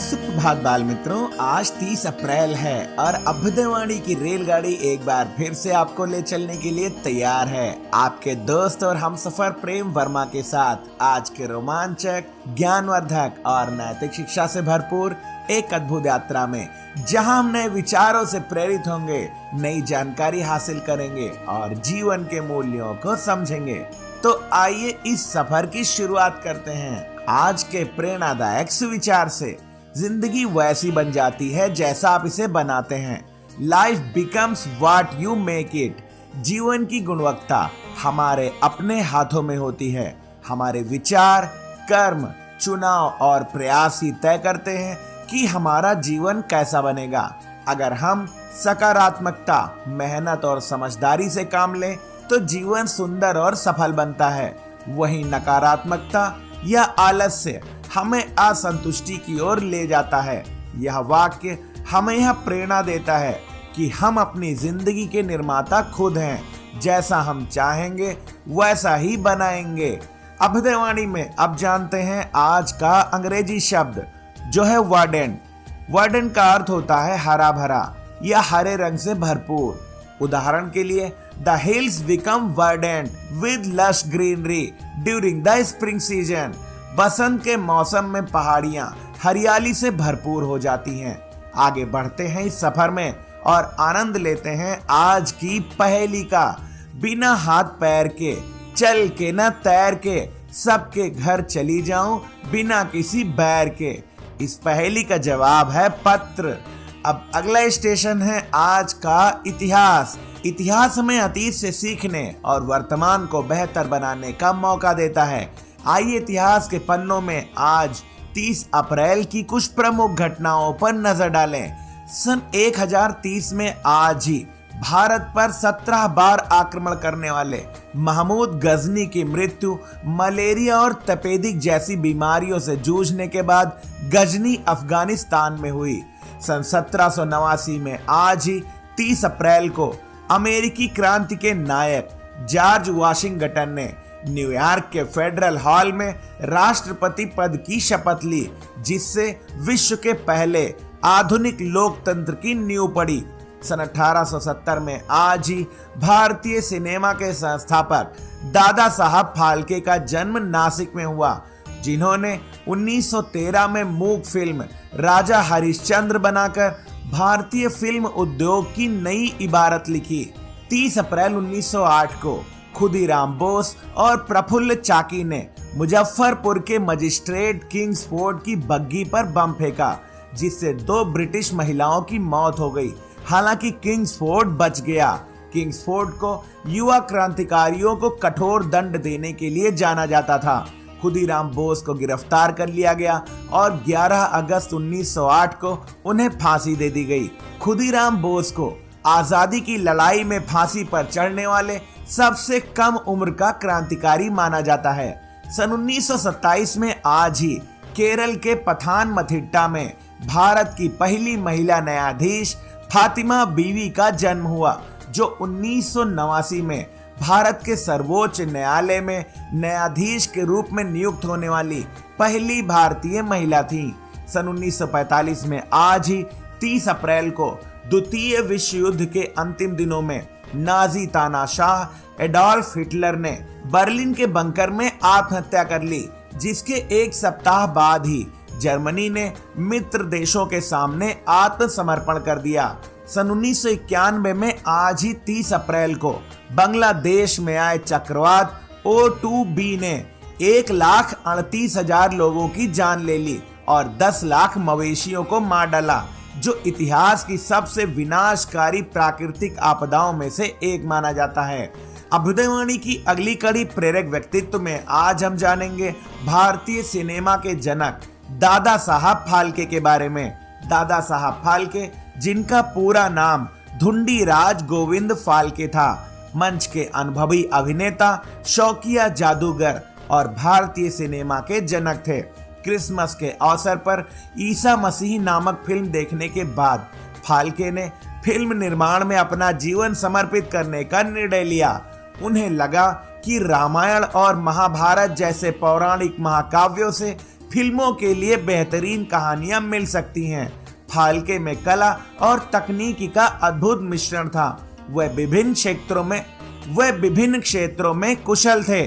सुप्रभात बाल मित्रों, आज 30 अप्रैल है और अभ्युदयवाणी की रेलगाड़ी एक बार फिर से आपको ले चलने के लिए तैयार है। आपके दोस्त और हमसफर प्रेम वर्मा के साथ आज के रोमांचक, ज्ञानवर्धक और नैतिक शिक्षा से भरपूर एक अद्भुत यात्रा में, जहां हम नए विचारों से प्रेरित होंगे, नई जानकारी हासिल करेंगे और जीवन के मूल्यों को समझेंगे। तो आइए इस सफर की शुरुआत करते हैं। आज के प्रेरणादायक सुविचार से जिंदगी वैसी बन जाती है जैसा आप इसे बनाते हैं। Life becomes what you make it. जीवन की गुणवत्ता हमारे अपने हाथों में होती है। हमारे विचार, कर्म, चुनाव और प्रयास ही तय करते हैं कि हमारा जीवन कैसा बनेगा। अगर हम सकारात्मकता, मेहनत और समझदारी से काम लें तो जीवन सुंदर और सफल बनता है। वहीं नकारात्मकता या आलस्य हमें असंतुष्टि की ओर ले जाता है। यह वाक्य हमें यह प्रेरणा देता है कि हम अपनी जिंदगी के निर्माता खुद हैं। जैसा हम चाहेंगे वैसा ही बनाएंगे। अभ्युदयवाणी में अब जानते हैं आज का अंग्रेजी शब्द जो है वर्डेंट। वर्डेंट का अर्थ होता है हरा भरा या हरे रंग से भरपूर। उदाहरण के लिए, the hills become verdant with lush greenery during the spring season. बसंत के मौसम में पहाड़ियां हरियाली से भरपूर हो जाती हैं। आगे बढ़ते हैं इस सफर में और आनंद लेते हैं आज की पहेली का। बिना हाथ पैर के, चल के न तैर के, सबके घर चली जाऊं बिना किसी बैर के। इस पहेली का जवाब है पत्र। अब अगला स्टेशन है आज का इतिहास। इतिहास हमें अतीत से सीखने और वर्तमान को बेहतर बनाने का मौका देता है। आइए इतिहास के पन्नों में आज 30 अप्रैल की कुछ प्रमुख घटनाओं पर नजर डालें। सन 1030 में आज ही भारत पर 17 बार आक्रमण करने वाले महमूद गजनी की मृत्यु मलेरिया और तपेदिक जैसी बीमारियों से जूझने के बाद गजनी अफगानिस्तान में हुई। सन 1789 में आज ही 30 अप्रैल को अमेरिकी क्रांति के नायक जॉर्ज वाशिंगटन ने न्यूयॉर्क के फेडरल हॉल में राष्ट्रपति पद की शपथ ली, जिससे विश्व के पहले आधुनिक लोकतंत्र की नींव पड़ी। सन 1870 में आज ही भारतीय सिनेमा के संस्थापक दादा साहब फाल्के का जन्म नासिक में हुआ, जिन्होंने 1913 में मूक फिल्म राजा हरिश्चंद्र बनाकर भारतीय फिल्म उद्योग की नई इबारत लिखी। 30 अप्रैल 1908 को खुदीराम बोस और प्रफुल्ल चाकी ने मुजफ्फरपुर के मजिस्ट्रेट किंग्सफोर्ड की बग्गी पर बम फेंका, जिससे 2 ब्रिटिश महिलाओं की मौत हो गई। हालांकि किंग्सफोर्ड बच गया। किंग्सफोर्ड को युवा क्रांतिकारियों को कठोर दंड देने के लिए जाना जाता था। खुदीराम बोस को गिरफ्तार कर लिया गया और 11 अगस्त 1908 को उन्हें फांसी दे दी गई। खुदीराम बोस को आजादी की लड़ाई में फांसी पर चढ़ने वाले सबसे कम उम्र का क्रांतिकारी माना जाता है। सन 1927 में आज ही केरल के पथानमथिट्टा में भारत की पहली महिला न्यायाधीश फातिमा बीवी का जन्म हुआ, जो 1989 में भारत के सर्वोच्च न्यायालय में न्यायाधीश के रूप में नियुक्त होने वाली पहली भारतीय महिला थी। सन 1945 में आज ही 30 अप्रैल को द्वितीय विश्व युद्ध के अंतिम दिनों में नाजी तानाशाह एडोल्फ हिटलर ने बर्लिन के बंकर में आत्महत्या कर ली, जिसके एक सप्ताह बाद ही जर्मनी ने मित्र देशों के सामने आत्मसमर्पण कर दिया। सन 1991 में आज ही 30 अप्रैल को बांग्लादेश में आए चक्रवात O2B ने 1,38,000 लोगों की जान ले ली और 10 लाख मवेशियों को मार डाला, जो इतिहास की सबसे विनाशकारी प्राकृतिक आपदाओं में से एक माना जाता है। अभ्युदयवाणी की अगली कड़ी प्रेरक व्यक्तित्व में आज हम जानेंगे भारतीय सिनेमा के जनक दादा साहब फाल्के के बारे में। दादा साहब फाल्के, जिनका पूरा नाम धुंडीराज गोविंद फाल्के था, मंच के अनुभवी अभिनेता, शौकिया जादूगर और भारतीय सिनेमा के जनक थे। क्रिसमस के अवसर पर ईसा मसीह नामक फिल्म देखने के बाद फाल्के ने फिल्म निर्माण में अपना जीवन समर्पित करने का निर्णय लिया। उन्हें लगा कि रामायण और महाभारत जैसे पौराणिक महाकाव्यों से फिल्मों के लिए बेहतरीन कहानियां मिल सकती हैं। फाल्के में कला और तकनीकी का अद्भुत मिश्रण था। वह विभिन्न क्षेत्रों में कुशल थे,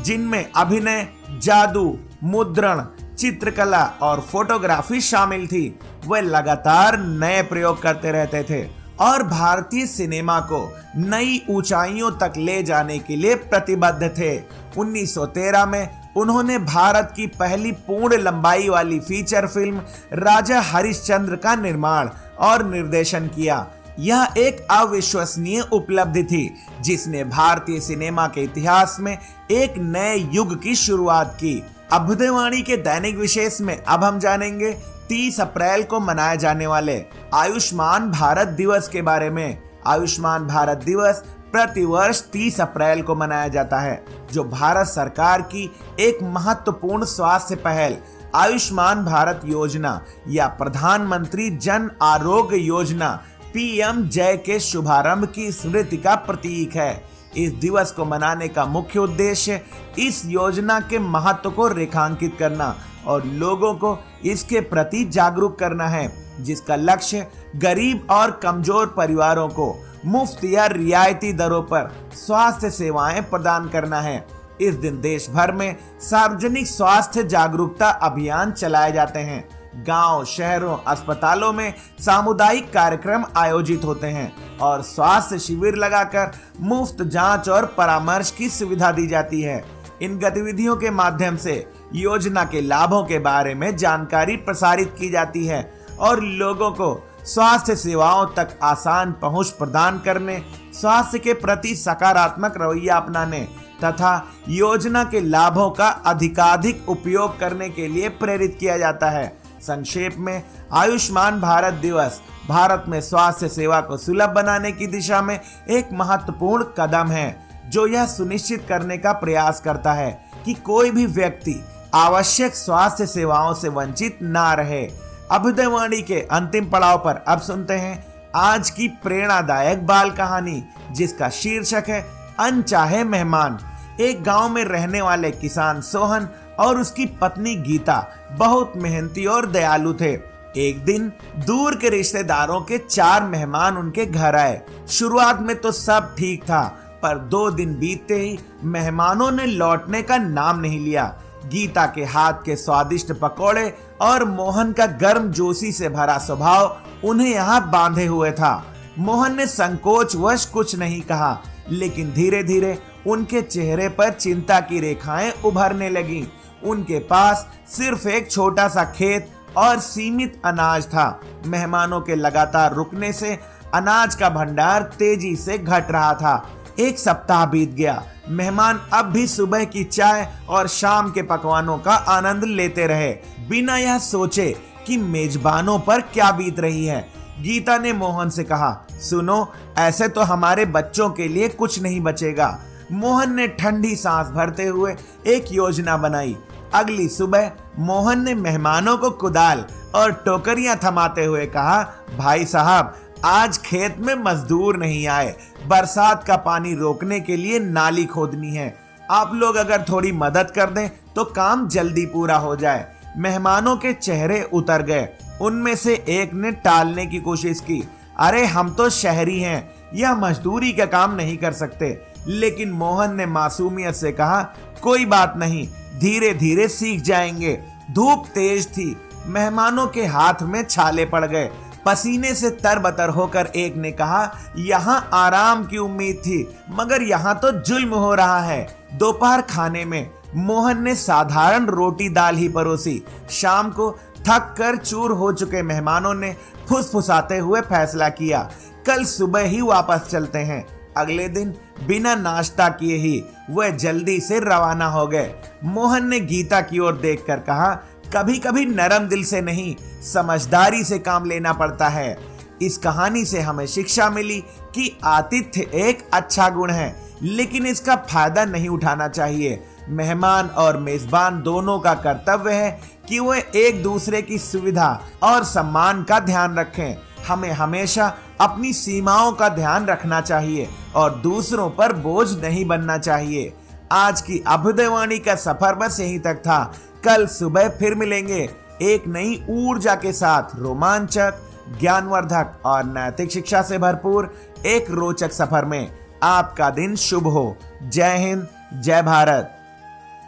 जिनमें अभिनय, जादू, मुद्रण, चित्रकला और फोटोग्राफी शामिल थी। वह लगातार नए प्रयोग करते रहते थे और भारतीय सिनेमा को नई ऊंचाइयों तक ले जाने के लिए प्रतिबद्ध थे। 1913 में उन्होंने भारत की पहली पूर्ण लंबाई वाली फीचर फिल्म राजा हरिश्चंद्र का निर्माण और निर्देशन किया। यह एक अविश्वसनीय उपलब्धि थी, जिसने भारतीय सिनेमा के इतिहास में एक नए युग की शुरुआत की। अभ्युदयवाणी के दैनिक विशेष में अब हम जानेंगे 30 अप्रैल को मनाए जाने वाले आयुष्मान भारत दिवस के बारे में। आयुष्मान भारत दिवस प्रतिवर्ष 30 अप्रैल को मनाया जाता है, जो भारत सरकार की एक महत्वपूर्ण स्वास्थ्य पहल आयुष्मान भारत योजना या प्रधानमंत्री जन आरोग्य योजना PM-JAY के शुभारंभ की स्मृति का प्रतीक है। इस दिवस को मनाने का मुख्य उद्देश्य इस योजना के महत्व को रेखांकित करना और लोगों को इसके प्रति जागरूक करना है, जिसका लक्ष्य गरीब और कमजोर परिवारों को मुफ्त या रियायती दरों पर स्वास्थ्य सेवाएं प्रदान करना है। इस दिन देश भर में सार्वजनिक स्वास्थ्य जागरूकता अभियान चलाए जाते हैं। गांव, शहरों, अस्पतालों में सामुदायिक कार्यक्रम आयोजित होते हैं और स्वास्थ्य शिविर लगाकर मुफ्त जांच और परामर्श की सुविधा दी जाती है। इन गतिविधियों के माध्यम से योजना के लाभों के बारे में जानकारी प्रसारित की जाती है और लोगों को स्वास्थ्य सेवाओं तक आसान पहुंच प्रदान करने, स्वास्थ्य के प्रति सकारात्मक रवैया अपनाने तथा योजना के लाभों का अधिकाधिक उपयोग करने के लिए प्रेरित किया जाता है। संक्षेप में, आयुष्मान भारत दिवस भारत में स्वास्थ्य सेवा को सुलभ बनाने की दिशा में एक महत्वपूर्ण कदम है, जो यह सुनिश्चित करने का प्रयास करता है कि कोई भी व्यक्ति आवश्यक स्वास्थ्य सेवाओं से वंचित ना रहे। अभ्युदयवाणी के अंतिम पड़ाव पर अब सुनते हैं आज की प्रेरणादायक बाल कहानी, जिसका शीर्षक है अनचाहे मेहमान। एक गांव में रहने वाले किसान सोहन और उसकी पत्नी गीता बहुत मेहनती और दयालु थे। एक दिन दूर के रिश्तेदारों के 4 मेहमान उनके घर आए। शुरुआत में तो सब ठीक था, पर 2 दिन बीतते ही मेहमानों ने लौटने का नाम नहीं लिया। गीता के हाथ के स्वादिष्ट पकौड़े और मोहन का गर्मजोशी से भरा स्वभाव उन्हें यहाँ बांधे हुए था। मोहन ने संकोचवश कुछ नहीं कहा, लेकिन धीरे धीरे उनके चेहरे पर चिंता की रेखाएं उभरने लगीं। उनके पास सिर्फ एक छोटा सा खेत और सीमित अनाज था। मेहमानों के लगातार रुकने से अनाज का भंडार तेजी से घट रहा था। 1 सप्ताह बीत गया। मेहमान अब भी सुबह की चाय और शाम के पकवानों का आनंद लेते रहे, बिना यह सोचे कि मेजबानों पर क्या बीत रही है। गीता ने मोहन से कहा, सुनो, ऐसे तो हमारे बच्चों के लिए कुछ नहीं बचेगा। मोहन ने ठंडी सांस भरते हुए एक योजना बनाई। अगली सुबह मोहन ने मेहमानों को कुदाल और टोकरियां थमाते हुए कहा, भाई साहब, आज खेत में मजदूर नहीं आए। बरसात का पानी रोकने के लिए नाली खोदनी है। आप लोग अगर थोड़ी मदद कर दें तो काम जल्दी पूरा हो जाए। मेहमानों के चेहरे उतर गए। उनमें से एक ने टालने की कोशिश की, अरे हम तो शहरी हैं, यह मजदूरी का काम नहीं कर सकते। लेकिन मोहन ने मासूमियत से कहा, कोई बात नहीं, धीरे धीरे सीख जाएंगे। धूप तेज थी। मेहमानों के हाथ में छाले पड़ गए। पसीने से तरबतर होकर एक ने कहा, यहाँ आराम की उम्मीद थी, मगर यहाँ तो जुल्म हो रहा है। दोपहर खाने में मोहन ने साधारण रोटी दाल ही परोसी। शाम को थक कर चूर हो चुके मेहमानों ने फुसफुसाते हुए फैसला किया, कल सुबह ही वापस चलते हैं। अगले दिन बिना नाश्ता किए ही वह जल्दी से रवाना हो गए। मोहन ने गीता की ओर देखकर कहा, कभी कभी नरम दिल से नहीं, समझदारी से काम लेना पड़ता है। इस कहानी से हमें शिक्षा मिली कि आतिथ्य एक अच्छा गुण है, लेकिन इसका फायदा नहीं उठाना चाहिए। मेहमान और मेजबान दोनों का कर्तव्य है कि वे एक दूसरे की सुविधा और सम्मान का ध्यान रखें। हमें हमेशा अपनी सीमाओं का ध्यान रखना चाहिए और दूसरों पर बोझ नहीं बनना चाहिए। आज की अभ्युदयवाणी का सफर बस यहीं तक था। कल सुबह फिर मिलेंगे एक नई ऊर्जा के साथ, रोमांचक, ज्ञानवर्धक और नैतिक शिक्षा से भरपूर एक रोचक सफर में। आपका दिन शुभ हो। जय हिंद, जय भारत।